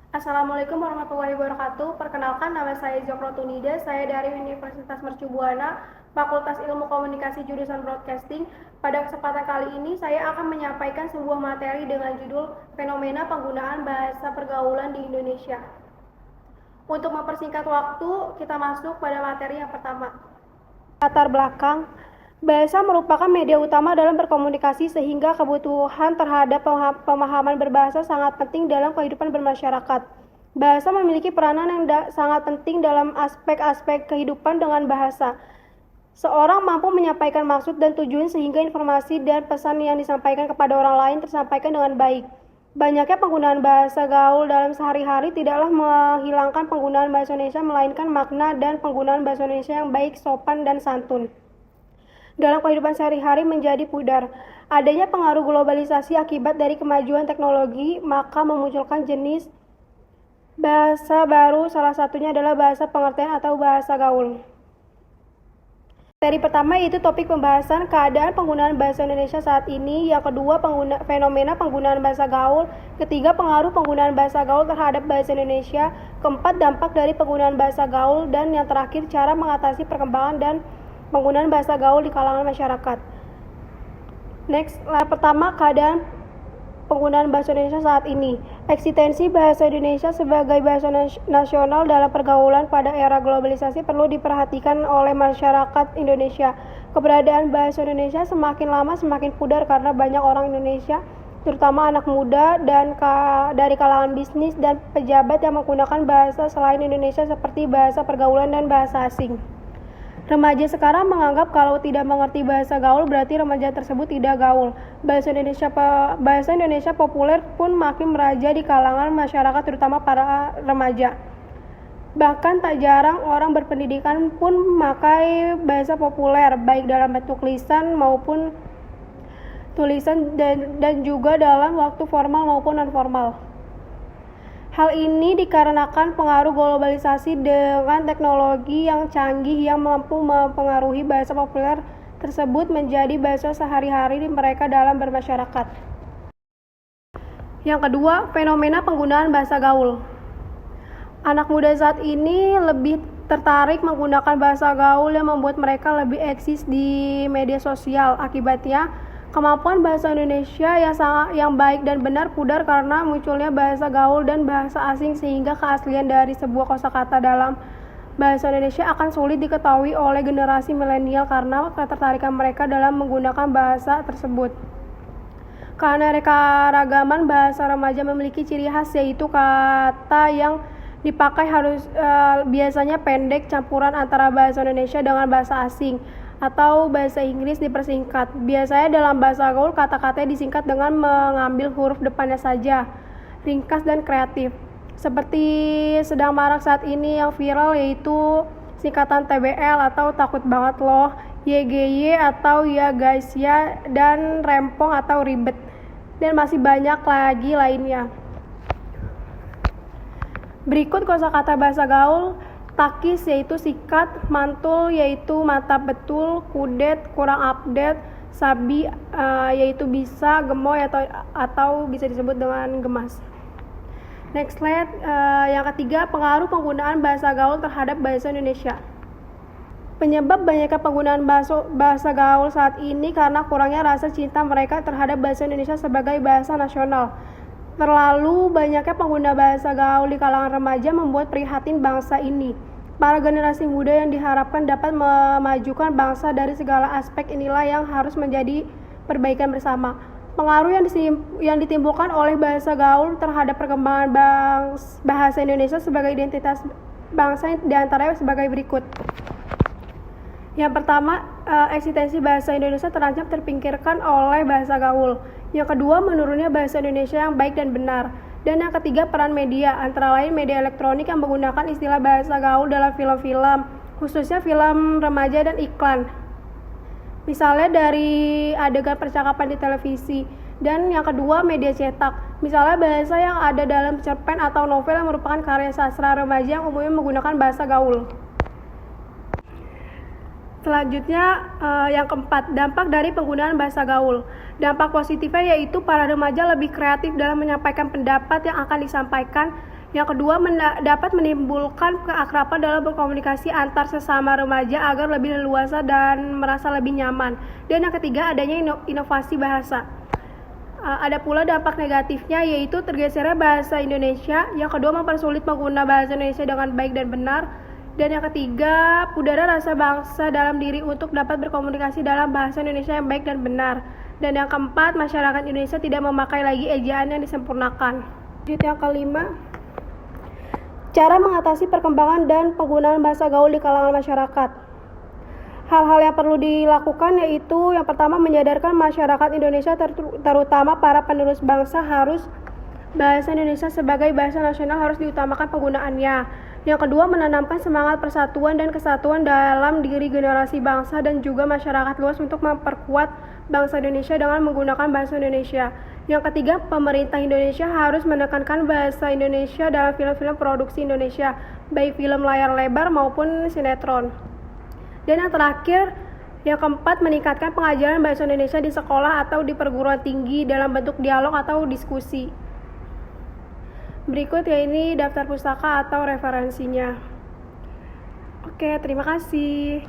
Assalamualaikum warahmatullahi wabarakatuh. Perkenalkan, nama saya Zokro Tunida. Saya dari Universitas Mercu Buana, Fakultas Ilmu Komunikasi jurusan Broadcasting. Pada kesempatan kali ini, saya akan menyampaikan sebuah materi dengan judul Fenomena Penggunaan Bahasa Pergaulan di Indonesia. Untuk mempersingkat waktu, kita masuk pada materi yang pertama. Latar belakang, bahasa merupakan media utama dalam berkomunikasi sehingga kebutuhan terhadap pemahaman berbahasa sangat penting dalam kehidupan bermasyarakat. Bahasa memiliki peranan yang sangat penting dalam aspek-aspek kehidupan. Dengan bahasa, seorang mampu menyampaikan maksud dan tujuan sehingga informasi dan pesan yang disampaikan kepada orang lain tersampaikan dengan baik. Banyaknya penggunaan bahasa gaul dalam sehari-hari tidaklah menghilangkan penggunaan bahasa Indonesia, melainkan makna dan penggunaan bahasa Indonesia yang baik, sopan, dan santun dalam kehidupan sehari-hari menjadi pudar. Adanya pengaruh globalisasi akibat dari kemajuan teknologi, maka memunculkan jenis bahasa baru, salah satunya adalah bahasa pengertian atau bahasa gaul. Materi pertama yaitu topik pembahasan keadaan penggunaan bahasa Indonesia saat ini. Yang kedua, fenomena penggunaan bahasa gaul. Ketiga, pengaruh penggunaan bahasa gaul terhadap bahasa Indonesia. Keempat, dampak dari penggunaan bahasa gaul. Dan yang terakhir, cara mengatasi perkembangan dan penggunaan bahasa gaul di kalangan masyarakat. Next, pertama, keadaan penggunaan bahasa Indonesia saat ini. Eksistensi bahasa Indonesia sebagai bahasa nasional dalam pergaulan pada era globalisasi perlu diperhatikan oleh masyarakat Indonesia. Keberadaan bahasa Indonesia semakin lama semakin pudar karena banyak orang Indonesia, terutama anak muda dan dari kalangan bisnis dan pejabat yang menggunakan bahasa selain Indonesia seperti bahasa pergaulan dan bahasa asing. Remaja sekarang menganggap kalau tidak mengerti bahasa gaul berarti remaja tersebut tidak gaul. Bahasa Indonesia populer pun makin meraja di kalangan masyarakat, terutama para remaja. Bahkan tak jarang orang berpendidikan pun memakai bahasa populer, baik dalam bentuk lisan maupun tulisan dan juga dalam waktu formal maupun non-formal. Hal ini dikarenakan pengaruh globalisasi dengan teknologi yang canggih yang mampu mempengaruhi bahasa populer tersebut menjadi bahasa sehari-hari mereka dalam bermasyarakat. Yang kedua, fenomena penggunaan bahasa gaul. Anak muda saat ini lebih tertarik menggunakan bahasa gaul yang membuat mereka lebih eksis di media sosial. Akibatnya, kemampuan bahasa Indonesia yang baik dan benar pudar karena munculnya bahasa gaul dan bahasa asing, sehingga keaslian dari sebuah kosakata dalam bahasa Indonesia akan sulit diketahui oleh generasi milenial karena ketertarikan mereka dalam menggunakan bahasa tersebut. Keanekaragaman bahasa remaja memiliki ciri khas, yaitu kata yang dipakai harus biasanya pendek, campuran antara bahasa Indonesia dengan bahasa asing atau bahasa Inggris dipersingkat. Biasanya dalam bahasa gaul kata-kata disingkat dengan mengambil huruf depannya saja, ringkas dan kreatif. Seperti sedang marak saat ini yang viral yaitu singkatan TBL atau takut banget loh, YGY atau ya guys ya, dan rempong atau ribet, dan masih banyak lagi lainnya. Berikut kosakata bahasa gaul. Takis yaitu sikat, mantul yaitu mantap betul, kudet kurang update, sabi yaitu bisa, gemoy atau bisa disebut dengan gemas. Next slide. Yang ketiga, pengaruh penggunaan bahasa gaul terhadap bahasa Indonesia. Penyebab banyaknya penggunaan bahasa gaul saat ini karena kurangnya rasa cinta mereka terhadap bahasa Indonesia sebagai bahasa nasional. Terlalu banyaknya pengguna bahasa gaul di kalangan remaja membuat prihatin bangsa ini. Para generasi muda yang diharapkan dapat memajukan bangsa dari segala aspek inilah yang harus menjadi perbaikan bersama. Pengaruh yang ditimbulkan oleh bahasa gaul terhadap perkembangan bahasa Indonesia sebagai identitas bangsa diantaranya sebagai berikut. Yang pertama, eksistensi bahasa Indonesia terancam terpinggirkan oleh bahasa gaul. Yang kedua, menurunnya bahasa Indonesia yang baik dan benar. Dan yang ketiga, peran media, antara lain media elektronik yang menggunakan istilah bahasa gaul dalam film-film, khususnya film remaja dan iklan. Misalnya dari adegan percakapan di televisi. Dan yang kedua, media cetak. Misalnya bahasa yang ada dalam cerpen atau novel yang merupakan karya sastra remaja yang umumnya menggunakan bahasa gaul. Selanjutnya, yang keempat, dampak dari penggunaan bahasa gaul. Dampak positifnya yaitu para remaja lebih kreatif dalam menyampaikan pendapat yang akan disampaikan. Yang kedua, dapat menimbulkan keakraban dalam berkomunikasi antar sesama remaja agar lebih leluasa dan merasa lebih nyaman. Dan yang ketiga, adanya inovasi bahasa. Ada pula dampak negatifnya, yaitu tergesernya bahasa Indonesia. Yang kedua, mempersulit pengguna bahasa Indonesia dengan baik dan benar. Dan yang ketiga, pudara rasa bangsa dalam diri untuk dapat berkomunikasi dalam bahasa Indonesia yang baik dan benar. Dan yang keempat, masyarakat Indonesia tidak memakai lagi ejaan yang disempurnakan. Lanjut yang kelima, cara mengatasi perkembangan dan penggunaan bahasa gaul di kalangan masyarakat. Hal-hal yang perlu dilakukan yaitu yang pertama, menyadarkan masyarakat Indonesia terutama para penerus bangsa harus bahasa Indonesia sebagai bahasa nasional harus diutamakan penggunaannya. Yang kedua, menanamkan semangat persatuan dan kesatuan dalam diri generasi bangsa dan juga masyarakat luas untuk memperkuat bangsa Indonesia dengan menggunakan bahasa Indonesia. Yang ketiga, pemerintah Indonesia harus menekankan bahasa Indonesia dalam film-film produksi Indonesia, baik film layar lebar maupun sinetron. Dan yang terakhir, yang keempat, meningkatkan pengajaran bahasa Indonesia di sekolah atau di perguruan tinggi dalam bentuk dialog atau diskusi. Berikut ya ini daftar pustaka atau referensinya. Oke, terima kasih.